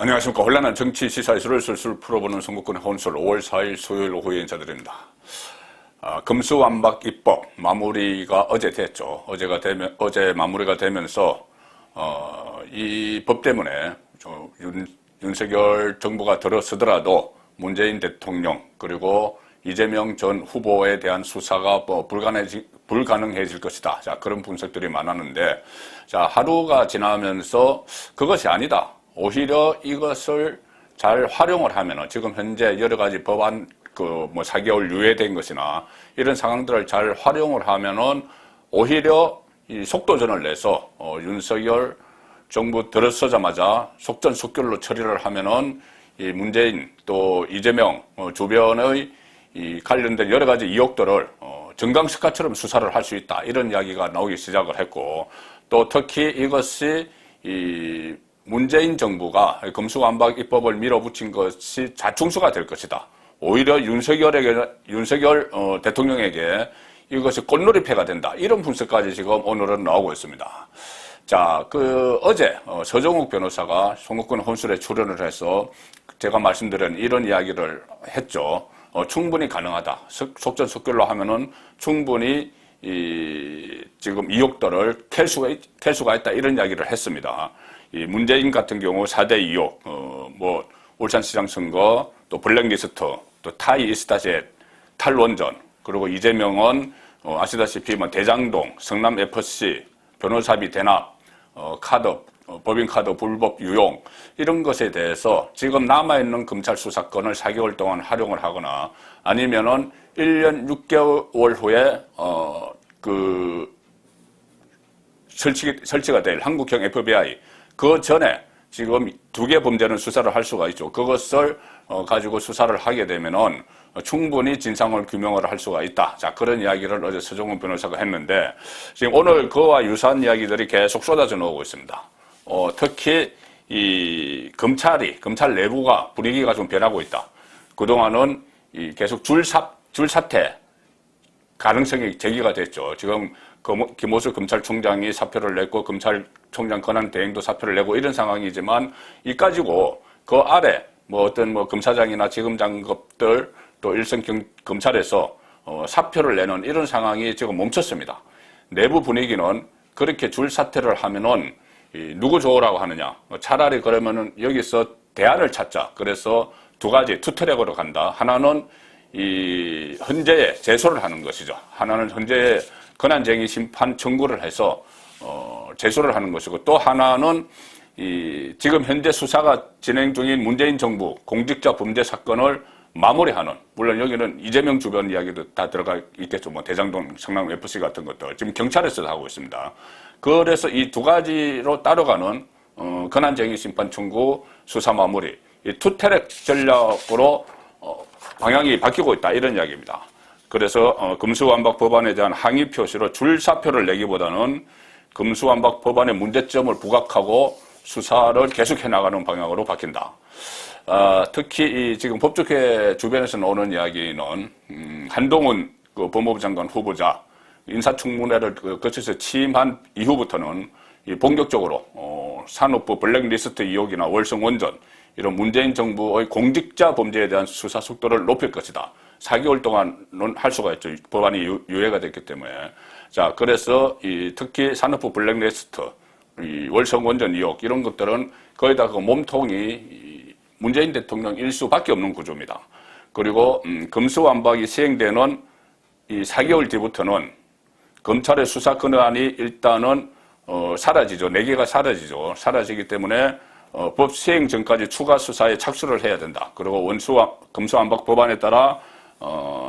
안녕하십니까. 혼란한 정치 시사 이슈를 술술 풀어보는 선거권의 혼술 5월 4일 수요일 오후에 인사드립니다. 금수완박 입법 마무리가 어제 됐죠. 어제 마무리가 되면서 이 법 때문에 윤석열 정부가 들어서더라도 문재인 대통령 그리고 이재명 전 후보에 대한 수사가 불가능해질 것이다. 자, 그런 분석들이 많았는데, 자, 하루가 지나면서 그것이 아니다. 오히려 이것을 잘 활용을 하면은 지금 현재 여러 가지 법안 4개월 유예된 것이나 이런 상황들을 잘 활용을 하면은 오히려 이 속도전을 내서 윤석열 정부 들어서자마자 속전속결로 처리를 하면은 이 문재인 또 이재명 주변의 이 관련된 여러 가지 의혹들을 정강석화처럼 수사를 할 수 있다. 이런 이야기가 나오기 시작을 했고, 또 특히 이것이 이 문재인 정부가 금수완박 입법을 밀어붙인 것이 자충수가 될 것이다. 오히려 윤석열 대통령에게 이것이 꽃놀이패가 된다. 이런 분석까지 지금 오늘은 나오고 있습니다. 자, 어제 서정욱 변호사가 선거권 혼술에 출연을 해서 제가 말씀드린 이런 이야기를 했죠. 충분히 가능하다. 속전속결로 하면은 충분히 지금 의혹들을 캘 수가 있다. 이런 이야기를 했습니다. 이 문재인 같은 경우 4대 의혹, 울산시장 선거, 또 블랙리스트, 또 타이 이스타젯, 탈원전, 그리고 이재명은 아시다시피 대장동, 성남 FC, 변호사비 대납, 법인카드 불법 유용, 이런 것에 대해서 지금 남아있는 검찰 수사권을 4개월 동안 활용을 하거나 아니면은 1년 6개월 후에 설치가 될 한국형 FBI, 그 전에 지금 2개 범죄는 수사를 할 수가 있죠. 그것을 가지고 수사를 하게 되면은 충분히 진상을 규명을 할 수가 있다. 자, 그런 이야기를 어제 서정훈 변호사가 했는데, 지금 오늘 그와 유사한 이야기들이 계속 쏟아져 나오고 있습니다. 특히 검찰 내부가 분위기가 좀 변하고 있다. 그동안은 계속 줄사퇴 가능성이 제기가 됐죠. 지금 김호수 검찰총장이 사표를 냈고 검찰총장 권한대행도 사표를 내고 이런 상황이지만, 이 가지고 그 아래 검사장이나 지검장급들 또 일선 검찰에서 사표를 내는 이런 상황이 지금 멈췄습니다. 내부 분위기는 그렇게 줄사퇴를 하면은 누구 좋으라고 하느냐. 차라리 그러면은 여기서 대안을 찾자. 그래서 두 가지 투트랙으로 간다. 하나는 이 헌재에 제소를 하는 것이죠. 하나는 헌재에 권한쟁의 심판 청구를 해서 제소를 하는 것이고, 또 하나는 지금 현재 수사가 진행 중인 문재인 정부 공직자 범죄 사건을 마무리하는, 물론 여기는 이재명 주변 이야기도 다 들어가 있겠죠. 대장동, 성남 FC 같은 것들 지금 경찰에서도 하고 있습니다. 그래서 이 두 가지로 따라가는 권한쟁의 심판 청구 수사 마무리, 이 투트랙 전략으로 방향이 바뀌고 있다, 이런 이야기입니다. 그래서 금수완박 법안에 대한 항의 표시로 줄사표를 내기보다는 금수완박 법안의 문제점을 부각하고 수사를 계속해 나가는 방향으로 바뀐다. 특히 지금 법조계 주변에서 나오는 이야기는 한동훈 법무부 장관 후보자 인사청문회를 거쳐서 취임한 이후부터는 본격적으로 산업부 블랙리스트 의혹이나 월성원전, 이런 문재인 정부의 공직자 범죄에 대한 수사 속도를 높일 것이다. 4개월 동안은 할 수가 있죠. 법안이 유예가 됐기 때문에. 자, 그래서 특히 산업부 블랙리스트, 월성원전 의혹, 이런 것들은 거의 다 몸통이 문재인 대통령 일수밖에 없는 구조입니다. 그리고 금수완박이 시행되는 이 4개월 뒤부터는 검찰의 수사 권한이 일단은 사라지죠. 4개가 사라지죠. 사라지기 때문에 법 시행 전까지 추가 수사에 착수를 해야 된다. 그리고 금수완박 법안에 따라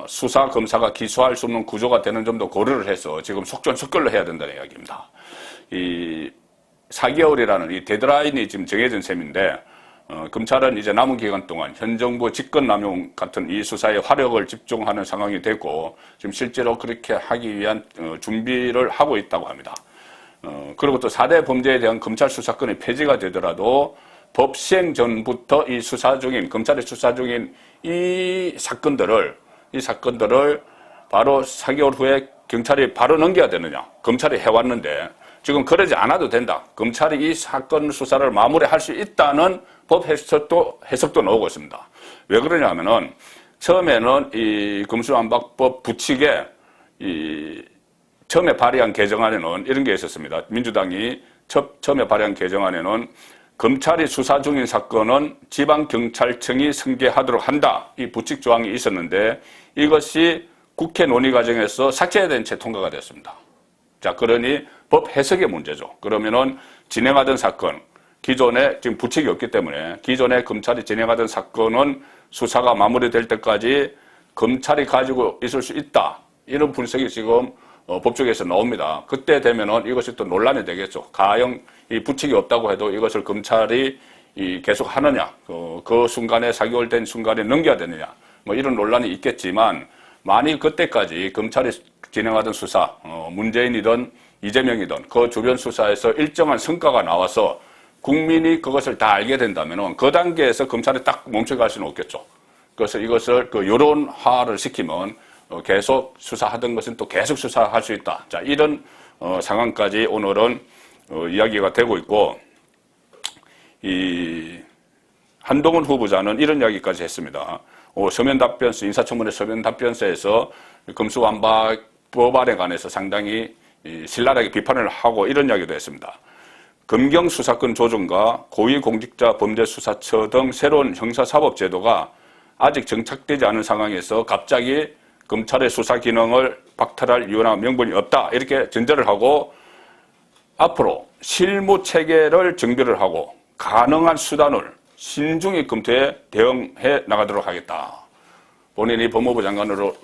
수사 검사가 기소할 수 없는 구조가 되는 점도 고려를 해서 지금 속전속결로 해야 된다는 이야기입니다. 이 4개월이라는 이 데드라인이 지금 정해진 셈인데, 검찰은 이제 남은 기간 동안 현 정부 직권남용 같은 이 수사에 화력을 집중하는 상황이 되고, 지금 실제로 그렇게 하기 위한 준비를 하고 있다고 합니다. 그리고 또 4대 범죄에 대한 검찰 수사권이 폐지가 되더라도 법 시행 전부터 검찰의 수사 중인 이 사건들을 바로 4개월 후에 경찰이 바로 넘겨야 되느냐. 검찰이 해왔는데 지금 그러지 않아도 된다. 검찰이 이 사건 수사를 마무리할 수 있다는 법 해석도 나오고 있습니다. 왜 그러냐면은 처음에는 이 검수완박법 부칙에 처음에 발의한 개정안에는 이런 게 있었습니다. 민주당이 처음에 발의한 개정안에는 검찰이 수사 중인 사건은 지방경찰청이 승계하도록 한다. 이 부칙 조항이 있었는데 이것이 국회 논의 과정에서 삭제된 채 통과가 됐습니다. 자, 그러니 법 해석의 문제죠. 그러면은 진행하던 사건, 기존에 지금 부칙이 없기 때문에 기존에 검찰이 진행하던 사건은 수사가 마무리될 때까지 검찰이 가지고 있을 수 있다. 이런 분석이 지금 법조계에서 나옵니다. 그때 되면은 이것이 또 논란이 되겠죠. 가령 이 부칙이 없다고 해도 이것을 검찰이 계속 하느냐, 그 순간에 4개월 된 순간에 넘겨야 되느냐, 뭐 이런 논란이 있겠지만 만일 그때까지 검찰이 진행하던 수사, 문재인이든 이재명이든 그 주변 수사에서 일정한 성과가 나와서 국민이 그것을 다 알게 된다면은 그 단계에서 검찰이 딱 멈춰갈 수는 없겠죠. 그래서 이것을 그 여론화를 시키면 계속 수사하던 것은 또 계속 수사할 수 있다. 자, 이런 상황까지 오늘은 이야기가 되고 있고, 이 한동훈 후보자는 이런 이야기까지 했습니다. 서면 답변서, 인사청문회 서면 답변서에서 검수완박 법안에 관해서 상당히 신랄하게 비판을 하고 이런 이야기도 했습니다. 검경 수사권 조정과 고위공직자범죄수사처 등 새로운 형사사법제도가 아직 정착되지 않은 상황에서 갑자기 검찰의 수사 기능을 박탈할 이유나 명분이 없다. 이렇게 전제를 하고 앞으로 실무 체계를 정비를 하고 가능한 수단을 신중히 검토해 대응해 나가도록 하겠다. 본인이 법무부 장관으로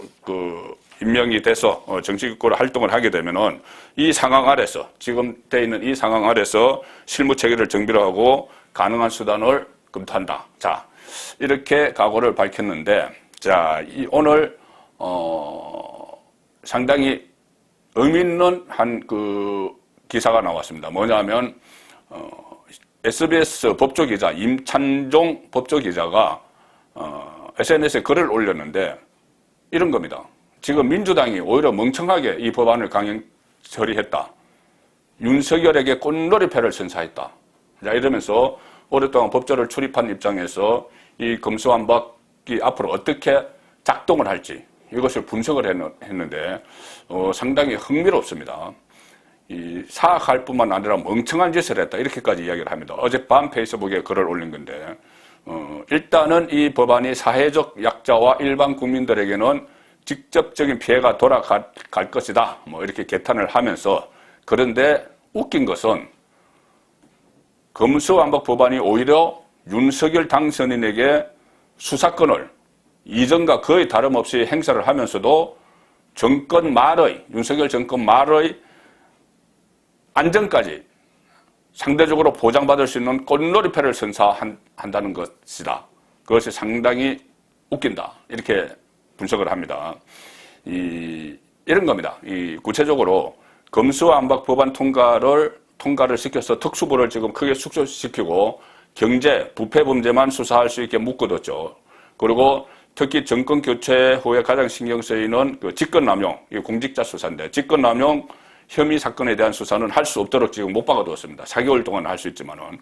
임명이 돼서 정치적으로 활동을 하게 되면은 이 상황 아래서 지금 돼 있는 이 상황 아래서 실무 체계를 정비를 하고 가능한 수단을 검토한다. 자, 이렇게 각오를 밝혔는데, 자, 오늘 상당히 의미 있는 한 기사가 나왔습니다. 뭐냐면 SBS 법조기자 임찬종 법조기자가 SNS에 글을 올렸는데 이런 겁니다. 지금 민주당이 오히려 멍청하게 이 법안을 강행 처리했다. 윤석열에게 꽃놀이패를 선사했다. 자, 이러면서 오랫동안 법조를 출입한 입장에서 이 검수완박이 앞으로 어떻게 작동을 할지 이것을 분석을 했는데 상당히 흥미롭습니다. 사악할 뿐만 아니라 멍청한 짓을 했다. 이렇게까지 이야기를 합니다. 어젯밤 페이스북에 글을 올린 건데 일단은 이 법안이 사회적 약자와 일반 국민들에게는 직접적인 피해가 돌아갈 것이다. 뭐 이렇게 개탄을 하면서, 그런데 웃긴 것은 검수완박 법안이 오히려 윤석열 당선인에게 수사권을 이전과 거의 다름없이 행사를 하면서도 정권 말의, 윤석열 정권 말의 안정까지 상대적으로 보장받을 수 있는 꽃놀이패를 선사한다는 것이다. 그것이 상당히 웃긴다. 이렇게 분석을 합니다. 이런 겁니다. 구체적으로 검수완박 법안 통과를 시켜서 특수부를 지금 크게 축소시키고 경제, 부패 범죄만 수사할 수 있게 묶어뒀죠. 그리고 특히 정권 교체 후에 가장 신경 쓰이는 직권남용, 공직자 수사인데 직권남용 혐의 사건에 대한 수사는 할 수 없도록 지금 못 박아두었습니다. 4개월 동안 할 수 있지만은.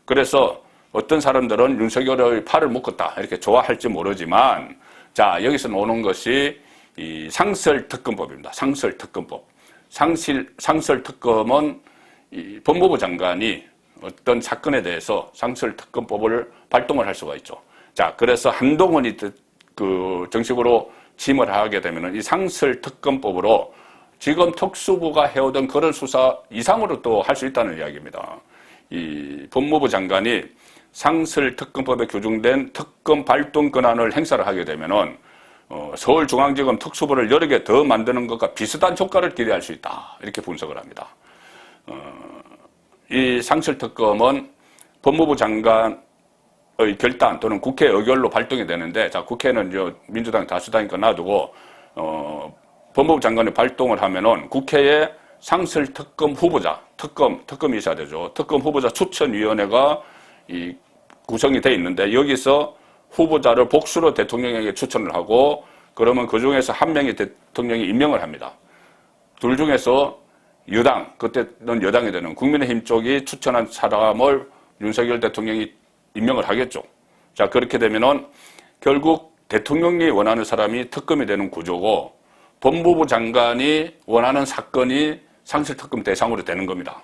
그래서 어떤 사람들은 윤석열의 팔을 묶었다 이렇게 좋아할지 모르지만, 자, 여기서 나오는 것이 이 상설특검법입니다. 상설특검법. 상설특검은 이 법무부 장관이 어떤 사건에 대해서 상설특검법을 발동을 할 수가 있죠. 자, 그래서 한동훈이 정식으로 취임을 하게 되면은 이 상설특검법으로 지금 특수부가 해오던 그런 수사 이상으로 또 할 수 있다는 이야기입니다. 이 법무부 장관이 상설특검법에 규정된 특검 발동 권한을 행사를 하게 되면은 서울중앙지검 특수부를 여러 개 더 만드는 것과 비슷한 효과를 기대할 수 있다. 이렇게 분석을 합니다. 이 상설특검은 법무부 장관의 결단 또는 국회 의결로 발동이 되는데, 자, 국회는 이제 민주당 다수당이니까 놔두고 법무부 장관이 발동을 하면은 국회에 상설특검 후보자, 특검이 있어야 되죠. 특검 후보자 추천위원회가 구성이 돼 있는데 여기서 후보자를 복수로 대통령에게 추천을 하고, 그러면 그 중에서 한 명이 대통령이 임명을 합니다. 둘 중에서 여당, 그때는 여당이 되는 국민의힘 쪽이 추천한 사람을 윤석열 대통령이 임명을 하겠죠. 자, 그렇게 되면은 결국 대통령이 원하는 사람이 특검이 되는 구조고 법무부 장관이 원하는 사건이 상설특검 대상으로 되는 겁니다.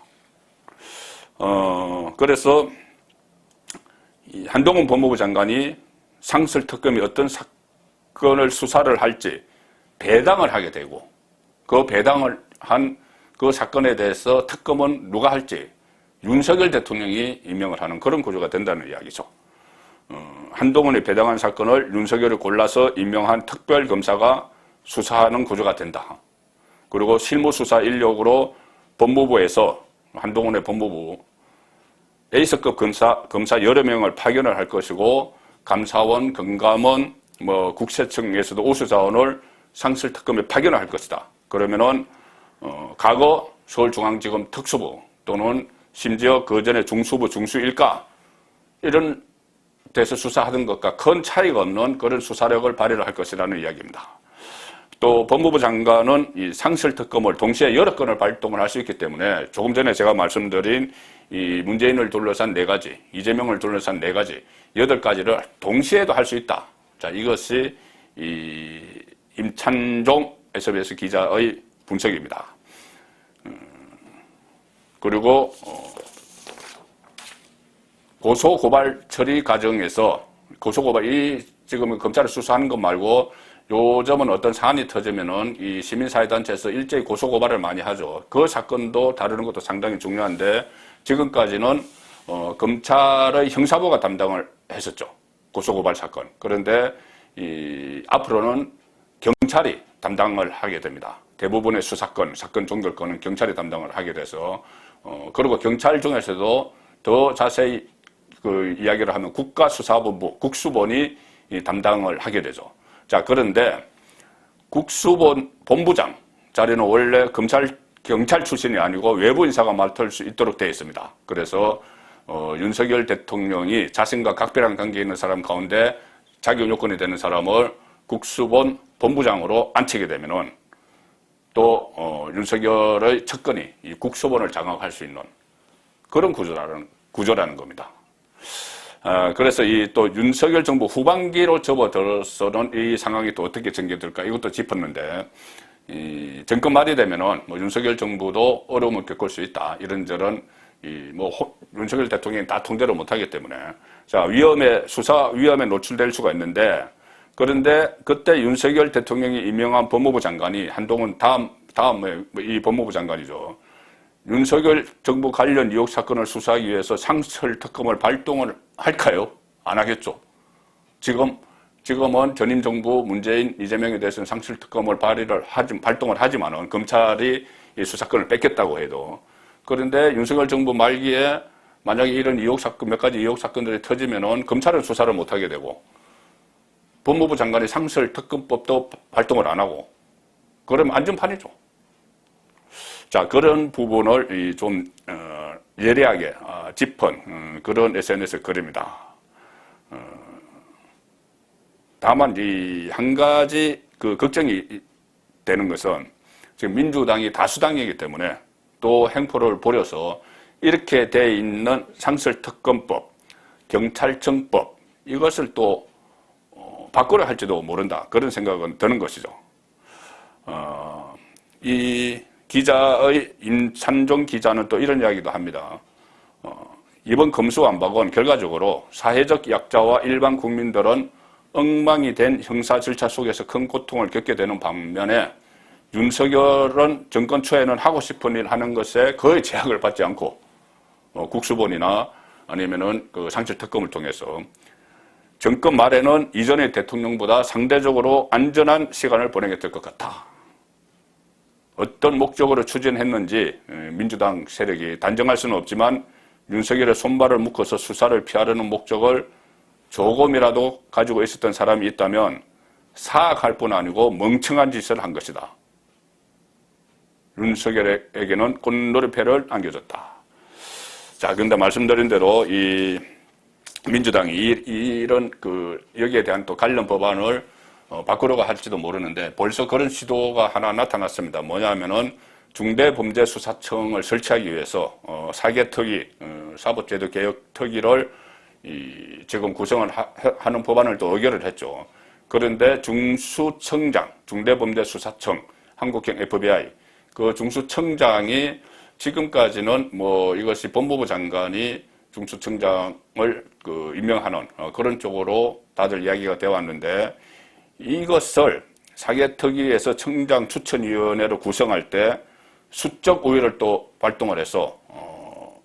그래서 이 한동훈 법무부 장관이 상설특검이 어떤 사건을 수사를 할지 배당을 하게 되고 그 배당을 한 그 사건에 대해서 특검은 누가 할지 윤석열 대통령이 임명을 하는 그런 구조가 된다는 이야기죠. 한동훈이 배당한 사건을 윤석열이 골라서 임명한 특별검사가 수사하는 구조가 된다. 그리고 실무수사 인력으로 법무부에서 한동훈의 법무부 에이스급 검사 여러 명을 파견을 할 것이고 감사원, 경감원, 국세청에서도 우수자원을 상설특검에 파견을 할 것이다. 그러면은 과거 서울중앙지검 특수부 또는 심지어 그 전에 중수부, 중수일가 이런 데서 수사하던 것과 큰 차이가 없는 그런 수사력을 발휘를 할 것이라는 이야기입니다. 또 법무부 장관은 이 상설특검을 동시에 여러 건을 발동을 할 수 있기 때문에 조금 전에 제가 말씀드린 이 문재인을 둘러싼 4가지, 이재명을 둘러싼 4가지, 8가지를 동시에도 할 수 있다. 자, 이것이 이 임찬종 SBS 기자의 분석입니다. 그리고 고소고발 처리 과정에서 고소고발, 지금 검찰을 수사하는 것 말고 요즘은 어떤 사안이 터지면은 이 시민사회단체에서 일제히 고소고발을 많이 하죠. 그 사건도 다루는 것도 상당히 중요한데 지금까지는 검찰의 형사부가 담당을 했었죠. 고소고발 사건. 그런데 앞으로는 경찰이 담당을 하게 됩니다. 대부분의 수사건, 사건 종결권은 경찰이 담당을 하게 돼서 그리고 경찰 중에서도 더 자세히 그 이야기를 하면 국가수사본부, 국수본이 담당을 하게 되죠. 자, 그런데 국수본 본부장 자리는 원래 경찰 출신이 아니고 외부 인사가 맡을 수 있도록 되어 있습니다. 그래서 윤석열 대통령이 자신과 각별한 관계에 있는 사람 가운데 자격 요건이 되는 사람을 국수본 본부장으로 앉히게 되면은 또 윤석열의 측근이 이 국수본을 장악할 수 있는 그런 구조라는 겁니다. 그래서 또 윤석열 정부 후반기로 접어들어서는 이 상황이 또 어떻게 전개될까 이것도 짚었는데 이 정권 말이 되면은 윤석열 정부도 어려움을 겪을 수 있다. 이런저런 윤석열 대통령이 다 통제를 못하기 때문에 자 수사 위험에 노출될 수가 있는데 그런데 그때 윤석열 대통령이 임명한 법무부 장관이 한동훈 다음 이 법무부 장관이죠. 윤석열 정부 관련 의혹 사건을 수사하기 위해서 상설특검을 발동을 할까요? 안 하겠죠. 지금은 전임 정부 문재인, 이재명에 대해서는 상설특검을 발동을 하지만은 검찰이 이 수사권을 뺏겼다고 해도 그런데 윤석열 정부 말기에 만약에 이런 몇 가지 의혹 사건들이 터지면은 검찰은 수사를 못 하게 되고 법무부 장관이 상설특검법도 발동을 안 하고 그러면 안전판이죠. 자, 그런 부분을 좀 예리하게 짚은 그런 SNS 글입니다. 다만 한 가지 그 걱정이 되는 것은 지금 민주당이 다수당이기 때문에 또 행포를 벌여서 이렇게 돼 있는 상설특검법, 경찰청법 이것을 또 바꾸려 할지도 모른다. 그런 생각은 드는 것이죠. 이 기자의 임찬종 기자는 또 이런 이야기도 합니다. 이번 검수완박은 결과적으로 사회적 약자와 일반 국민들은 엉망이 된 형사 절차 속에서 큰 고통을 겪게 되는 반면에 윤석열은 정권 초에는 하고 싶은 일 하는 것에 거의 제약을 받지 않고 국수본이나 아니면은 그 상설특검을 통해서 정권 말에는 이전의 대통령보다 상대적으로 안전한 시간을 보내게 될 것 같아. 어떤 목적으로 추진했는지 민주당 세력이 단정할 수는 없지만 윤석열의 손발을 묶어서 수사를 피하려는 목적을 조금이라도 가지고 있었던 사람이 있다면 사악할 뿐 아니고 멍청한 짓을 한 것이다. 윤석열에게는 꽃놀이패를 안겨줬다. 자, 그런데 말씀드린 대로 이 민주당이 이런 여기에 대한 또 관련 법안을 바꾸려고 할지도 모르는데 벌써 그런 시도가 하나 나타났습니다. 뭐냐면은 중대범죄수사청을 설치하기 위해서 사개특위, 사법제도 개혁 특위를 지금 구성을 하는 법안을 또 의결을 했죠. 그런데 중수청장, 중대범죄수사청, 한국형 FBI, 그 중수청장이 지금까지는 뭐 이것이 법무부 장관이 중수청장을 임명하는 그런 쪽으로 다들 이야기가 되어 왔는데, 이것을 사개특위에서 청장 추천위원회로 구성할 때 수적 우위를 또 발동을 해서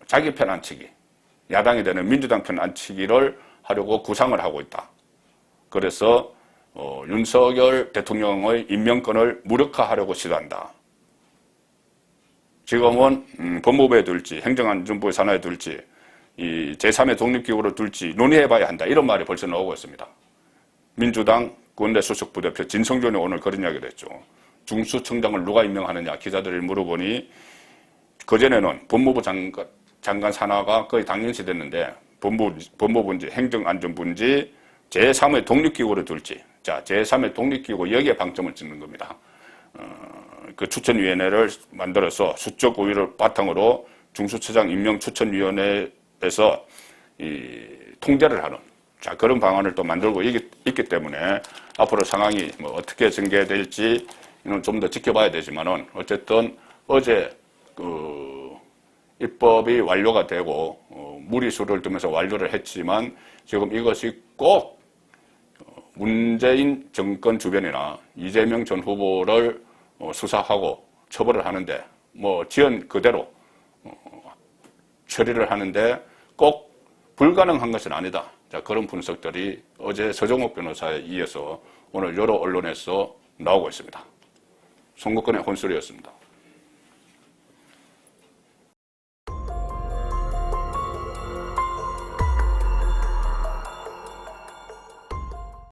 자기 편 안치기, 야당이 되는 민주당 편 안치기를 하려고 구상을 하고 있다. 그래서 윤석열 대통령의 임명권을 무력화하려고 시도한다. 지금은 법무부에 둘지 행정안전부의 산하에 둘지 이 제3의 독립기구로 둘지 논의해봐야 한다, 이런 말이 벌써 나오고 있습니다. 민주당 원내 수석 부대표 진성준이 오늘 그런 이야기를 했죠. 중수청장을 누가 임명하느냐 기자들이 물어보니, 그전에는 법무부 장관 산하가 거의 당연시 됐는데 법무부인지 행정안전부인지 제3의 독립기구로 둘지, 자 제3의 독립기구 여기에 방점을 찍는 겁니다. 그 추천위원회를 만들어서 수적 우위를 바탕으로 중수처장 임명 추천위원회에서 통제를 하는, 자 그런 방안을 또 만들고 있기 때문에 앞으로 상황이 뭐 어떻게 전개될지는 좀 더 지켜봐야 되지만은, 어쨌든 어제 입법이 완료가 되고 무리수를 두면서 완료를 했지만, 지금 이것이 꼭 문재인 정권 주변이나 이재명 전 후보를 수사하고 처벌을 하는데, 뭐 지연 그대로 처리를 하는데 꼭 불가능한 것은 아니다. 자, 그런 분석들이 어제 서정욱 변호사에 이어서 오늘 여러 언론에서 나오고 있습니다. 송국근의 혼술이었습니다.